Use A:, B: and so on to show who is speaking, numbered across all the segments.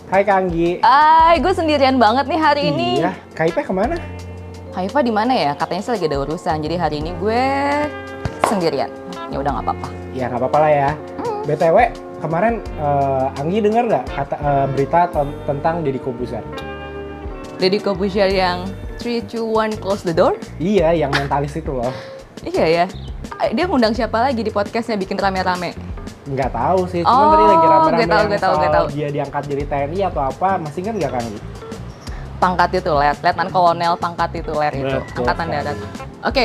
A: Hai Kak Anggi.
B: Hai, gue sendirian banget nih hari ini.
A: Iya, Kak Ipe kemana?
B: Haifa di mana ya? Katanya sih lagi ada urusan. Jadi hari ini gue sendirian. Ya udah nggak apa-apa.
A: Ya nggak apa-apa lah ya. BTW, kemarin Anggi dengar nggak berita tentang Deddy Corbuzier?
B: Deddy Corbuzier yang 3, 2, 1 close the door?
A: Iya, yang mentalis itu loh.
B: Iya ya. Dia ngundang siapa lagi di podcastnya bikin rame-rame?
A: Nggak tahu sih, cuma tadi lagi rame-rame
B: gue tahu.
A: soal dia diangkat jadi TNI atau apa, masih ingat nggak Kak Anggi?
B: Pangkat tituler, letnan kolonel pangkat tituler itu,
A: Betul
B: angkatan
A: sekali.
B: darat. Oke,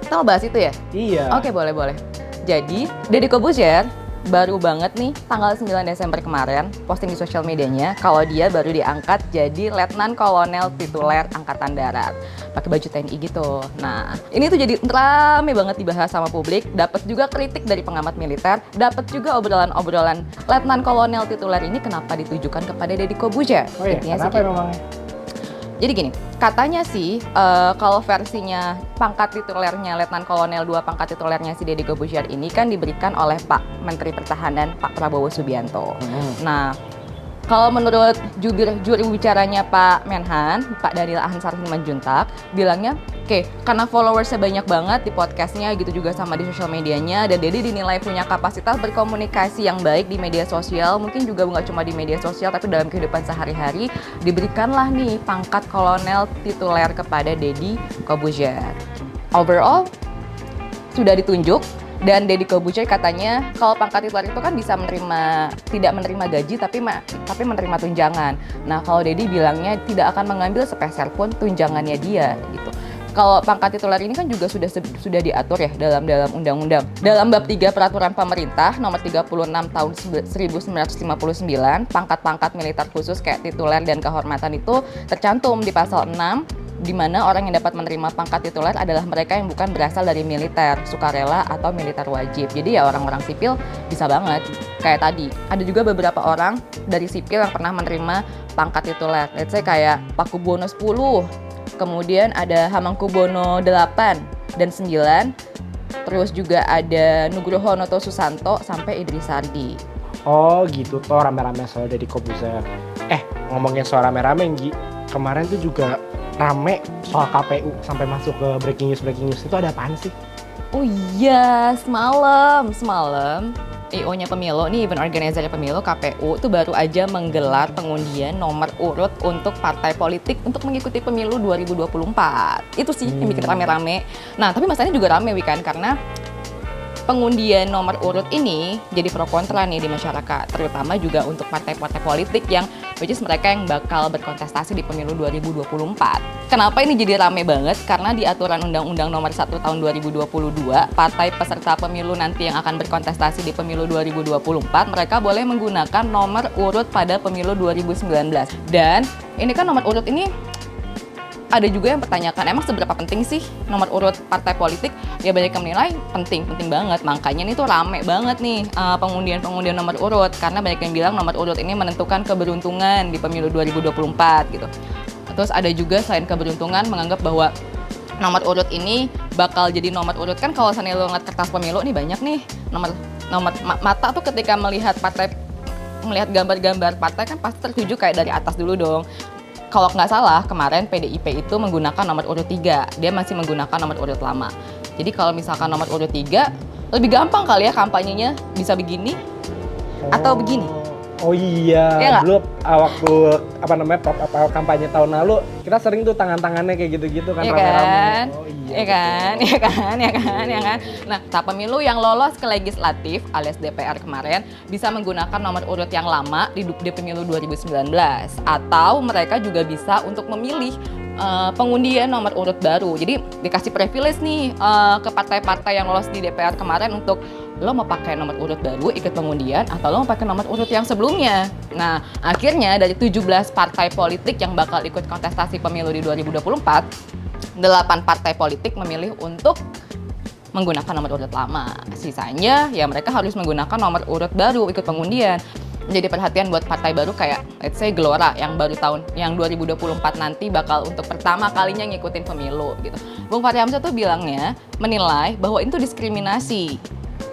B: kita mau bahas itu ya?
A: Iya.
B: Oke, boleh. Jadi, Deddy Corbuzier baru banget nih tanggal 9 Desember kemarin posting di sosial medianya kalau dia baru diangkat jadi letnan kolonel tituler angkatan darat. Pakai baju TNI gitu. Nah, ini tuh jadi rame banget dibahas sama publik, dapat juga kritik dari pengamat militer, dapat juga obrolan-obrolan letnan kolonel tituler ini kenapa ditujukan kepada Deddy Corbuzier.
A: Oh iya,
B: Intinya sih
A: kenapa
B: gitu.
A: memangnya?
B: Jadi gini, katanya sih kalau versinya pangkat titulernya Letnan Kolonel 2 pangkat titulernya si Deddy Corbuzier ini kan diberikan oleh Pak Menteri Pertahanan Pak Prabowo Subianto. Nah, kalau menurut juri bicaranya Pak Menhan, Pak Daniel Ahsan Simanjuntak, bilangnya oke, karena followersnya banyak banget di podcastnya gitu juga sama di sosial medianya, dan Deddy dinilai punya kapasitas berkomunikasi yang baik di media sosial, mungkin juga nggak cuma di media sosial tapi dalam kehidupan sehari-hari, diberikanlah nih pangkat kolonel tituler kepada Deddy Corbuzier. Overall, sudah ditunjuk. Dan Deddy Corbuzier katanya kalau pangkat tituler itu kan bisa tidak menerima gaji tapi menerima tunjangan. Nah, kalau Deddy bilangnya tidak akan mengambil sepeser pun tunjangannya dia gitu. Kalau pangkat tituler ini kan juga sudah diatur ya dalam undang-undang. Dalam bab 3 peraturan pemerintah nomor 36 tahun 1959, pangkat-pangkat militer khusus kayak tituler dan kehormatan itu tercantum di pasal 6, di mana orang yang dapat menerima pangkat tituler adalah mereka yang bukan berasal dari militer, sukarela, atau militer wajib. Jadi ya orang-orang sipil bisa banget. Kayak tadi, ada juga beberapa orang dari sipil yang pernah menerima pangkat tituler. Let's say kayak Pakubuwono 10, kemudian ada Hamengkubuwono 8 dan 9, terus juga ada Nugroho Noto Susanto sampai Idris Sardi.
A: Oh gitu toh rame-rame soal Deddy Corbuzier. Ngomongin soal rame-rame Nggi, kemarin tuh juga rame soal KPU sampai masuk ke breaking news itu ada apaan sih?
B: Oh iya, semalam IO-nya pemilu nih, event organizer pemilu KPU tuh baru aja menggelar pengundian nomor urut untuk partai politik untuk mengikuti pemilu 2024. Itu sih yang bikin rame-rame. Nah, tapi masalahnya juga rame Wikan karena pengundian nomor urut ini jadi pro kontra nih di masyarakat, terutama juga untuk partai-partai politik yang which is mereka yang bakal berkontestasi di pemilu 2024. Kenapa ini jadi rame banget? Karena di aturan Undang-Undang nomor 1 tahun 2022, partai peserta pemilu nanti yang akan berkontestasi di pemilu 2024, mereka boleh menggunakan nomor urut pada pemilu 2019. Dan ini kan nomor urut ini ada juga yang pertanyakan, emang seberapa penting sih nomor urut partai politik? Ya banyak yang menilai penting banget. Makanya ini tuh rame banget nih pengundian nomor urut. Karena banyak yang bilang nomor urut ini menentukan keberuntungan di pemilu 2024 gitu. Terus ada juga selain keberuntungan menganggap bahwa nomor urut ini bakal jadi nomor urut. Kan kalau misalnya lo ngeliat kertas pemilu nih banyak nih nomor mata tuh ketika melihat gambar-gambar partai kan pasti tertuju kayak dari atas dulu dong. Kalau nggak salah, kemarin PDIP itu menggunakan nomor urut 3. Dia masih menggunakan nomor urut lama. Jadi kalau misalkan nomor urut 3, lebih gampang kali ya kampanyenya bisa begini atau begini.
A: Oh iya,
B: Iya
A: dulu waktu kampanye tahun lalu kita sering tuh tangan-tangannya kayak gitu-gitu kan,
B: Iya
A: rame-rame.
B: kan?
A: Oh iya.
B: Iya kan. Nah, tahap pemilu yang lolos ke legislatif alias DPR kemarin bisa menggunakan nomor urut yang lama di pemilu 2019 atau mereka juga bisa untuk memilih pengundian nomor urut baru. Jadi dikasih privilege nih ke partai-partai yang lolos di DPR kemarin untuk lo mau pakai nomor urut baru ikut pengundian atau lo mau pakai nomor urut yang sebelumnya. Nah, akhirnya dari 17 partai politik yang bakal ikut kontestasi pemilu di 2024, 8 partai politik memilih untuk menggunakan nomor urut lama. Sisanya ya mereka harus menggunakan nomor urut baru ikut pengundian. Jadi perhatian buat partai baru kayak let's say Gelora yang baru yang 2024 nanti bakal untuk pertama kalinya ngikutin pemilu gitu. Bung Fahri Hamzah tuh bilangnya menilai bahwa itu diskriminasi.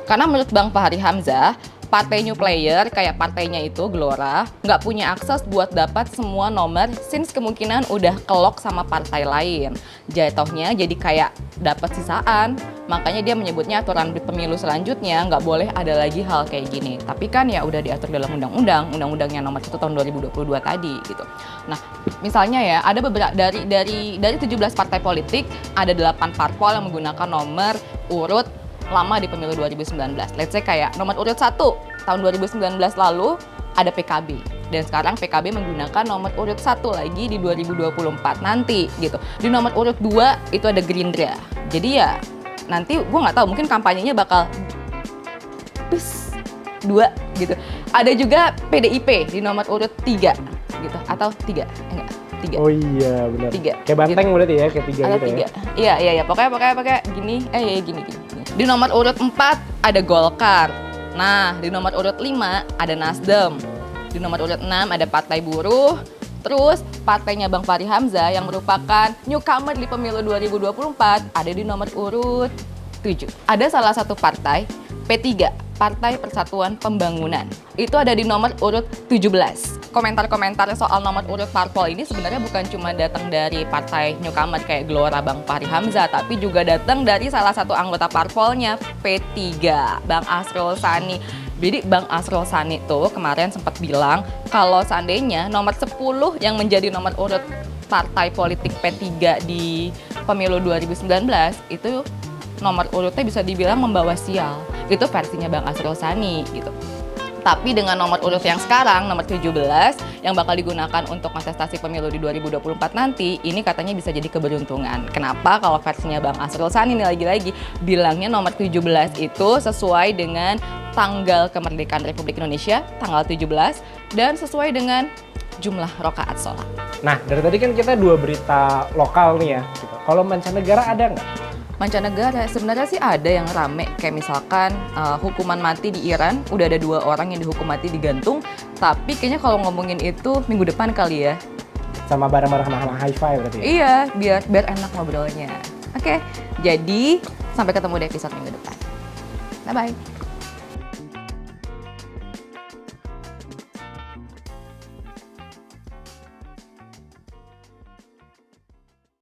B: Karena menurut Bang Fahri Hamzah, partai new player kayak partainya itu Gelora nggak punya akses buat dapat semua nomor since kemungkinan udah kelok sama partai lain. Jatuhnya jadi kayak dapat sisaan. Makanya dia menyebutnya aturan di pemilu selanjutnya nggak boleh ada lagi hal kayak gini. Tapi kan ya udah diatur dalam undang-undangnya nomor 1 tahun 2022 tadi gitu. Nah, misalnya ya ada beberapa dari 17 partai politik ada 8 parpol yang menggunakan nomor urut lama di pemilu 2019. Let's say kayak nomor urut 1 tahun 2019 lalu ada PKB. Dan sekarang PKB menggunakan nomor urut 1 lagi di 2024 nanti gitu. Di nomor urut 2 itu ada Gerindra. Jadi ya nanti gue nggak tahu mungkin kampanyenya bakal plus 2 gitu. Ada juga PDIP di nomor urut 3 gitu atau 3 enggak 3.
A: Oh iya benar.
B: 3.
A: Kayak banteng
B: gitu.
A: berarti ya kayak 3
B: Ada
A: gitu
B: 3.
A: ya.
B: Iya pokoknya gini gini. Di nomor urut 4 ada Golkar. Nah, di nomor urut 5 ada Nasdem. Di nomor urut 6 ada Partai Buruh. Terus partainya Bang Fahri Hamzah yang merupakan newcomer di pemilu 2024 ada di nomor urut 7. Ada salah satu partai P3, Partai Persatuan Pembangunan. Itu ada di nomor urut 17. Komentar-komentar soal nomor urut parpol ini sebenarnya bukan cuma datang dari partai newcomer kayak Gelora Bang Fahri Hamzah, tapi juga datang dari salah satu anggota parpolnya P3, Bang Asrul Sani. Jadi Bang Asrul Sani tuh kemarin sempat bilang kalau seandainya nomor 10 yang menjadi nomor urut partai politik P3 di pemilu 2019 itu nomor urutnya bisa dibilang membawa sial. Itu versinya Bang Asrul Sani gitu. Tapi dengan nomor urut yang sekarang, nomor 17, yang bakal digunakan untuk kontestasi pemilu di 2024 nanti, ini katanya bisa jadi keberuntungan. Kenapa? Kalau versinya Bang Asrul Sani ini lagi-lagi bilangnya nomor 17 itu sesuai dengan tanggal kemerdekaan Republik Indonesia, tanggal 17, dan sesuai dengan jumlah rakaat sholat.
A: Nah, dari tadi kan kita 2 berita lokal nih ya. Gitu. Kalau mancanegara ada nggak?
B: Mancanegara sebenarnya sih ada yang rame kayak misalkan hukuman mati di Iran udah ada 2 orang yang dihukum mati digantung, tapi kayaknya kalau ngomongin itu minggu depan kali ya.
A: Sama bareng-bareng sama high five berarti ya?
B: Iya, biar enak ngobrolnya. Oke, jadi sampai ketemu di episode minggu depan. Bye bye.